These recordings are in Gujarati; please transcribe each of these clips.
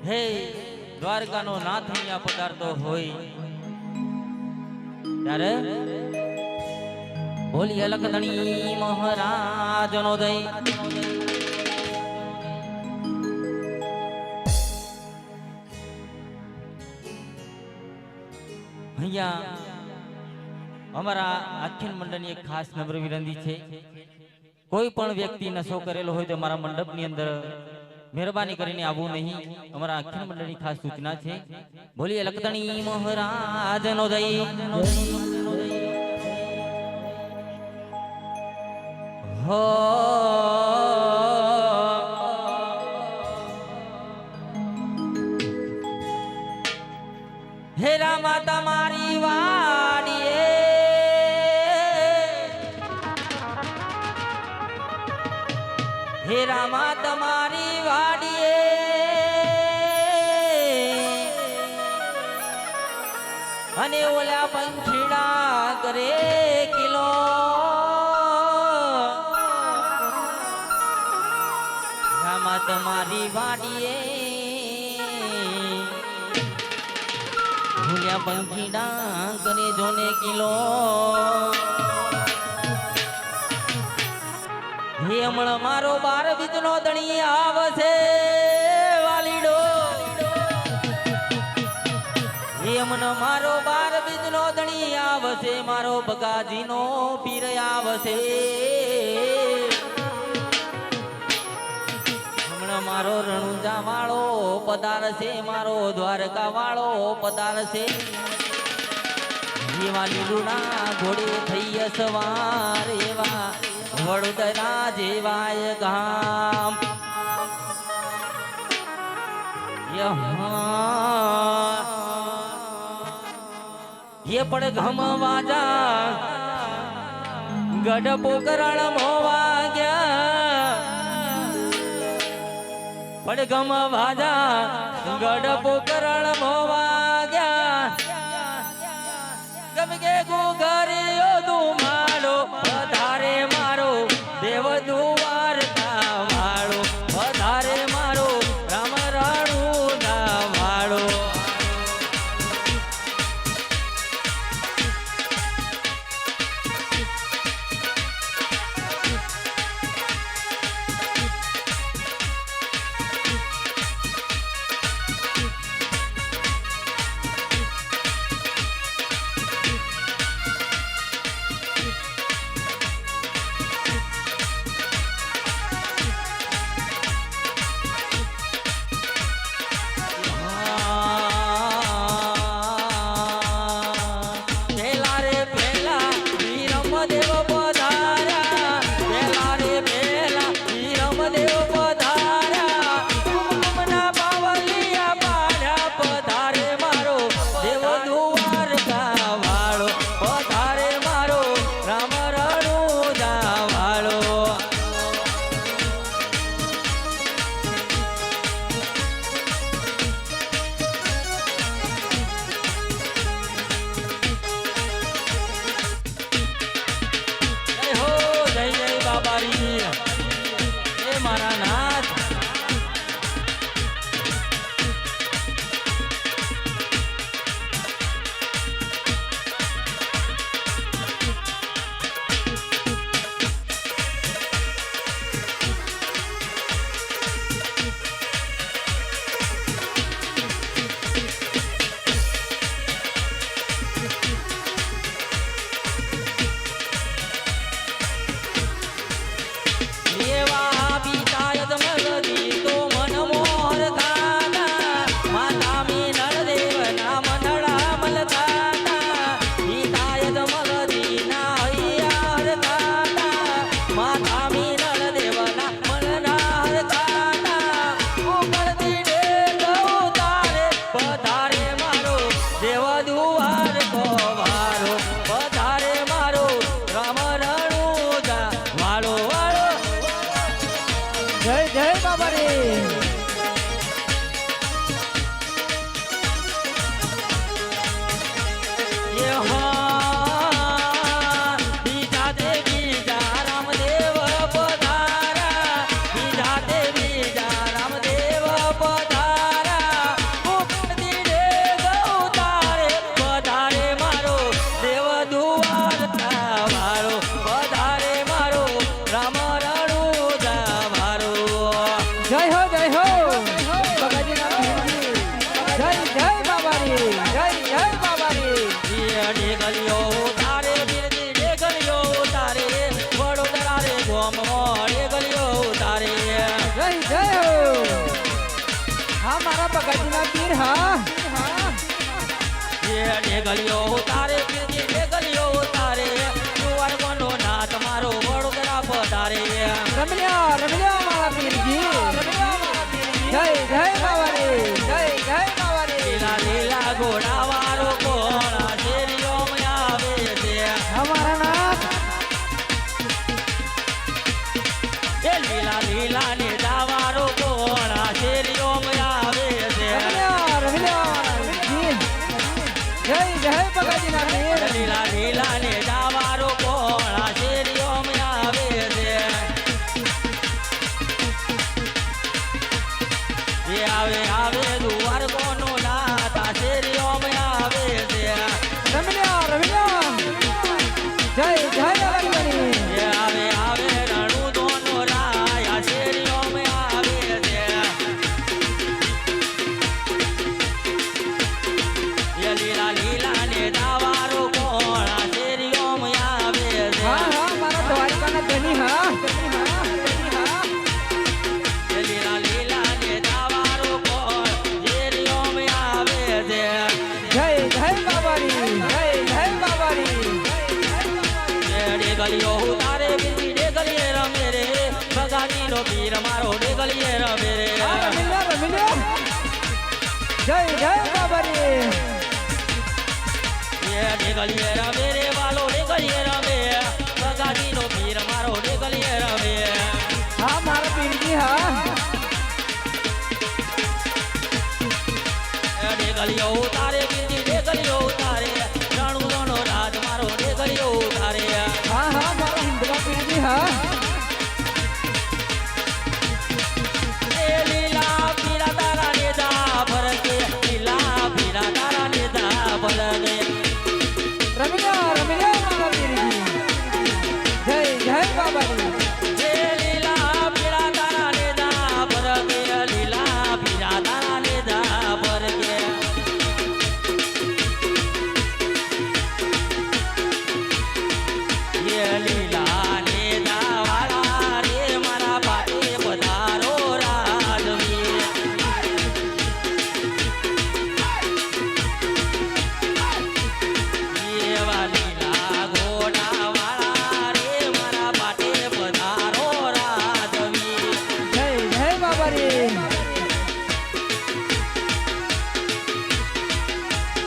હે દ્વારકાનો નાથ અહીંયા પધારતો હોય ત્યારે બોલી અલકધણી મહારાજનો જય અહીંયા અમારા આખ્યાન મંડળની એક ખાસ નમ્ર વિનંતી છે કોઈ પણ વ્યક્તિ નશો કરેલો હોય તો મારા મંડપની અંદર મહેરબાની કરીને આવવું નહીં અમારા આખ્યાન મંડળની ખાસ સૂચના છે બોલીએ લખતણી મહારાજનો જય હો હે રામા તમારી વાડીએ હે રામા તમારી વાડીએ અને ઓલા પંખીડા કરે કિલો રામા તમારી વાડીએ ભૂલ્યા પંખીડા કરે જોને કિલો હે હમણાં મારો 12 બીજનો દણી આવશે વાલીડો હે હમણાં મારો 12 બીજનો દણી આવશે મારો બગાજીનો પીર આવશે હમણાં મારો રણુજા વાળો પધારશે મારો દ્વારકા વાળો પધારશે એવા લીલુડા ઘોડે થઈ સવાર એવા વડોદરા જેવાય ગામ ये पड़ घम वाजा गढ़ पोकरण मोवा गया पड़ घम वाजा गढ़ पोकरण मोवा गया गम के गुगरियो तुम्हारो पधारे मारो देव दुआर का वाळो पधारे मारो राम राणू का वाळो બગાજીના પીરજી જય જય બાબારી જય બાબારી ડેગલીઓ તારે પીરજી ડેગલીઓ તારે વડોદરા રે ગોમમાં ડેગલીઓ તારે જય હો હા મારા બગાજીના પીર હા ડેગલીઓ તારે પીરજી ડેગલીઓ તારે જુવાર કોનો નાથ મારો વડોદરા પધારે રમલ્યા મારા પીરજી જય બાબારી જય બાબારી લીલા લીલા ઘોડા વાળો કોણા શેરીઓમાં આવે છે અમારા નાથ એ લીલા લીલા ને દાવારો કોણા શેરીઓમાં આવે છે રમલ્યા જય બગાજીના પીર લીલા લીલા ને દાવારો કોણા શેરીઓમાં આવે છે એ આવે દુવાર કોનો નાતા શેરીઓમાં આવે છે રમલ્યા જય અલગની એ આવે રણુ દોનો રાયા શેરીઓમાં આવે છે એ લીલા લીલા ને દાવારો કોણા શેરીઓમાં આવે છે હા મારા દ્વારકાના ધની હા એ લીલા લીલા ને દાવારો કોણ શેરીઓમાં આવે છે જય બાબારી જય બાબારી ડેગલીઓ તારે બીજી ડેગલીએ રમે રે બગાડીનો પીર મારો ડેગલીએ રમે રે રમલ્યા જય બાબારી એ ડેગલીએ રમે રે વાલો ડેગલીએ રમે બગાડીનો પીર મારો ડેગલીએ રમે હા મારા પીરજી હા ડેગલીઓ તારે બીજી ડેગલીઓ તારે રણુ દોનો રાજ મારો ડેગલીઓ તારે હા મારા હિન્દવા પીરજી હા એ લીલા પીરા તારા ને દા ભરકે લીલા પીરા તારા ને દા ભરકે રમલ્યા મારા પીરજી જય બાબારી એ લીલા પીરા તારા ને દા ભરકે લીલા પીરા તારા ને દા ભરકે એ લીલા ને દા વાળા રે મારા પાટે પધારો રાજવી એવા લીલા ઘોડા વાળા રે મારા પાટે પધારો રાજવી જય બાબારી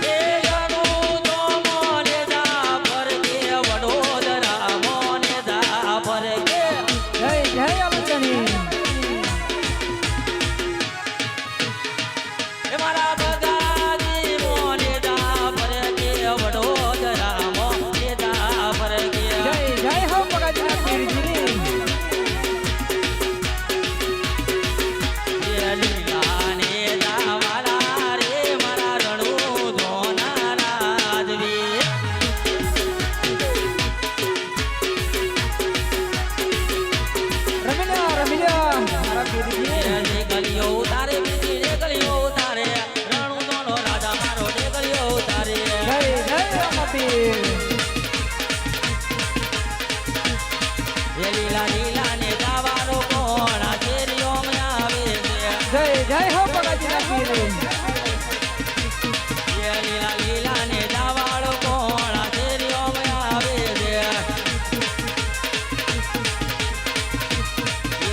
એ જણુ તો મોને દા ભરકે વડોદરા મોને દા ભરકે જય અલગની એ મારા બગાજી મોને દા ભરકે વડોદરા મોને દા ભરકે જય હો બગાજીના પીરજી એ લીલા ને દા વાળા રે મારા રણુ ધોના રાજવી રમલ્યા મારા પીરજી ગલીઓ તારે બીજી ગલીઓ તારે રણુ દોનો રાજા મારો ગલીઓ તારે જય પીર એ લીલા લીલા ને દાવારો કોણા શેરીઓમાં આવે છે જય હો બગાજીના પીર એ લીલા લીલા ને દાવાળો કોણા શેરીઓમાં આવે છે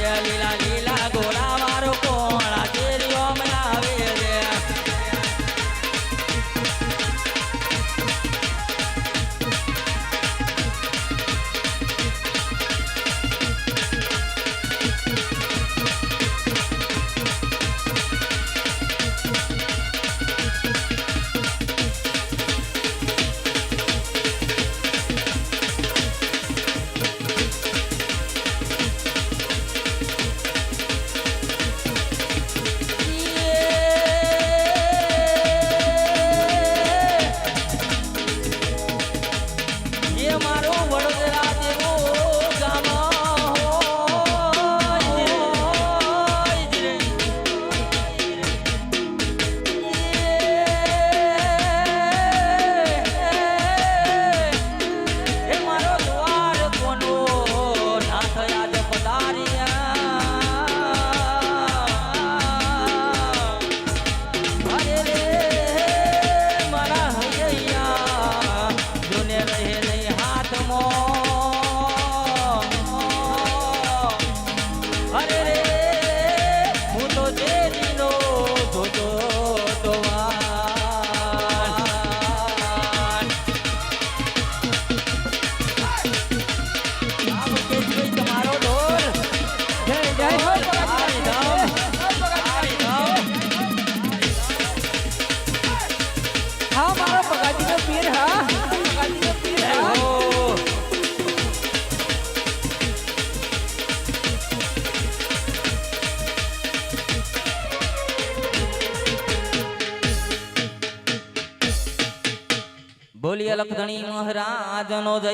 એ લીલા લીલા ઘોડા વાળો કોણા શેરીઓમાં આવે છે બોલીએ લખધણી મહારાજનો જય